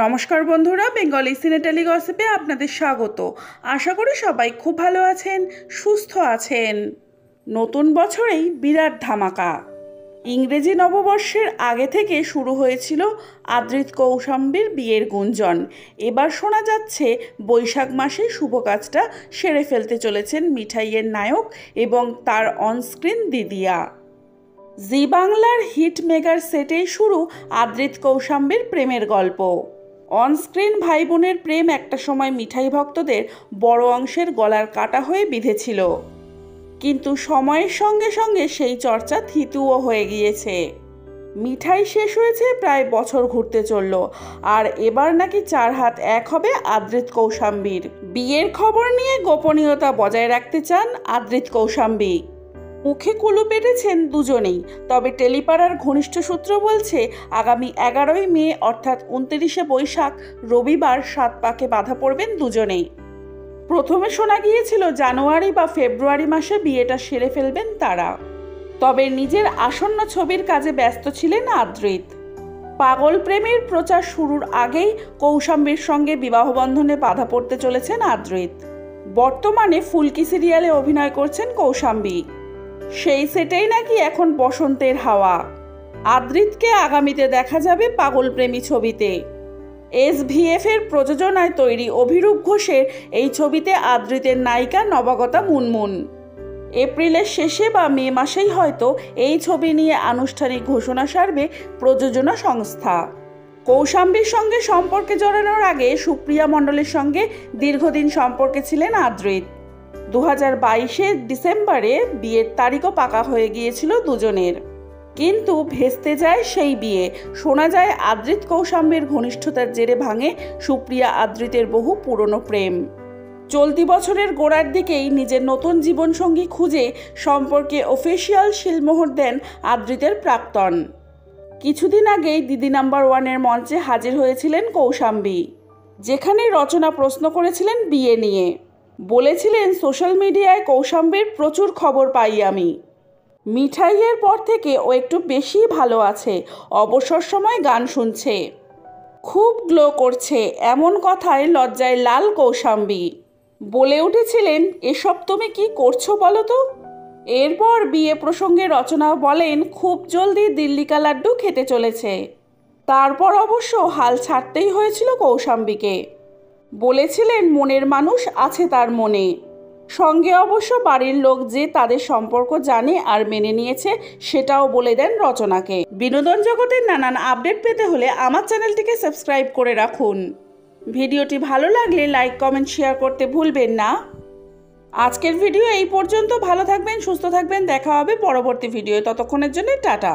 নমস্কার বন্ধুরা, বেঙ্গলি সিনেটালি গসিপে আপনাদের স্বাগত। আশা করি সবাই খুব ভালো আছেন, সুস্থ আছেন। নতুন বছরেই বিরাট ধামাকা। ইংরেজি নববর্ষের আগে থেকে শুরু হয়েছিল আদ্রিত কৌশাম্বীর বিয়ের গুঞ্জন। এবার শোনা যাচ্ছে বৈশাখ মাসে শুভ কাজটা সেরে ফেলতে চলেছেন মিঠাইয়ের নায়ক এবং তার অনস্ক্রিন দিদিয়া। জি বাংলার হিট মেগার সেটেই শুরু আদ্রিত কৌশাম্বীর প্রেমের গল্প। অনস্ক্রিন ভাই বোনের প্রেম একটা সময় মিঠাই ভক্তদের বড় অংশের গলার কাটা হয়ে বিঁধেছিল, কিন্তু সময়ের সঙ্গে সঙ্গে সেই চর্চা থিতুও হয়ে গিয়েছে। মিঠাই শেষ হয়েছে, প্রায় বছর ঘুরতে চলল, আর এবার নাকি 4 হাত এক হবে আদ্রিত কৌশাম্বীর। বিয়ের খবর নিয়ে গোপনীয়তা বজায় রাখতে চান আদ্রিত কৌশাম্বী। মুখে কুলু পেটেছেন দুজনেই, তবে টেলিপাড়ার ঘনিষ্ঠ সূত্র বলছে আগামী 11ই মে অর্থাৎ 29শে বৈশাখ রবিবার 7 পাকে বাঁধা পড়বেন দুজনেই। প্রথমে শোনা গিয়েছিল জানুয়ারি বা ফেব্রুয়ারি মাসে বিয়েটা সেরে ফেলবেন তারা, তবে নিজের আসন্ন ছবির কাজে ব্যস্ত ছিলেন আদ্রিত। পাগল প্রেমের প্রচার শুরুর আগেই কৌশাম্বীর সঙ্গে বিবাহবন্ধনে বাঁধা পড়তে চলেছেন আদ্রিত। বর্তমানে ফুলকি সিরিয়ালে অভিনয় করছেন কৌশাম্বী। সেই সেটেই নাকি এখন বসন্তের হাওয়া। আদ্রিতকে আগামীতে দেখা যাবে পাগল প্রেমী ছবিতে। SVF এর প্রযোজনায় তৈরি অভিরূপ ঘোষের এই ছবিতে আদ্রিতের নায়িকা নবাগতা মুনমুন। এপ্রিলের শেষে বা মে মাসেই হয়তো এই ছবি নিয়ে আনুষ্ঠানিক ঘোষণা সারবে প্রযোজনা সংস্থা। কৌশাম্বীর সঙ্গে সম্পর্কে জড়ানোর আগে সুপ্রিয়া মণ্ডলের সঙ্গে দীর্ঘদিন সম্পর্কে ছিলেন আদ্রিত। 2022 ডিসেম্বরে বিয়ের তারিখও পাকা হয়ে গিয়েছিল দুজনের, কিন্তু ভেস্তে যায় সেই বিয়ে। শোনা যায় আদ্রিত কৌশাম্বীর ঘনিষ্ঠতার জেরে ভাঙে সুপ্রিয়া আদ্রিতের বহু পুরনো প্রেম। চলতি বছরের গোড়ার দিকেই নিজের নতুন জীবনসঙ্গী খুঁজে সম্পর্কে অফিসিয়াল শিলমোহর দেন আদ্রিতের প্রাক্তন। কিছুদিন আগেই দিদি নাম্বার 1-এর মঞ্চে হাজির হয়েছিলেন কৌশাম্বী, যেখানে রচনা প্রশ্ন করেছিলেন বিয়ে নিয়ে। বলেছিলেন, সোশ্যাল মিডিয়ায় কৌশাম্বীর প্রচুর খবর পাই আমি। মিঠাইয়ের পর থেকে ও একটু বেশি ভালো আছে, অবসর সময় গান শুনছে, খুব গ্লো করছে, এমন কথায় লজ্জায় লাল কৌশাম্বী। বলে উঠেছিলেন, এসব তুমি কি করছো বলো তো। এরপর বিয়ে প্রসঙ্গে রচনা বলেন, খুব জলদি দিল্লি কা লাড্ডু খেতে চলেছে। তারপর অবশ্য হাল ছাড়তেই হয়েছিল কৌশাম্বীকে। বলেছিলেন মনের মানুষ আছে তার মনে। সঙ্গে অবশ্য বাড়ির লোক যে তাদের সম্পর্ক জানে আর মেনে নিয়েছে সেটাও বলে দেন রচনাকে। বিনোদন জগতের নানান আপডেট পেতে হলে আমার চ্যানেলটিকে সাবস্ক্রাইব করে রাখুন। ভিডিওটি ভালো লাগলে লাইক, কমেন্ট, শেয়ার করতে ভুলবেন না। আজকের ভিডিও এই পর্যন্ত। ভালো থাকবেন, সুস্থ থাকবেন, দেখা হবে পরবর্তী ভিডিও। ততক্ষণের জন্য টাটা।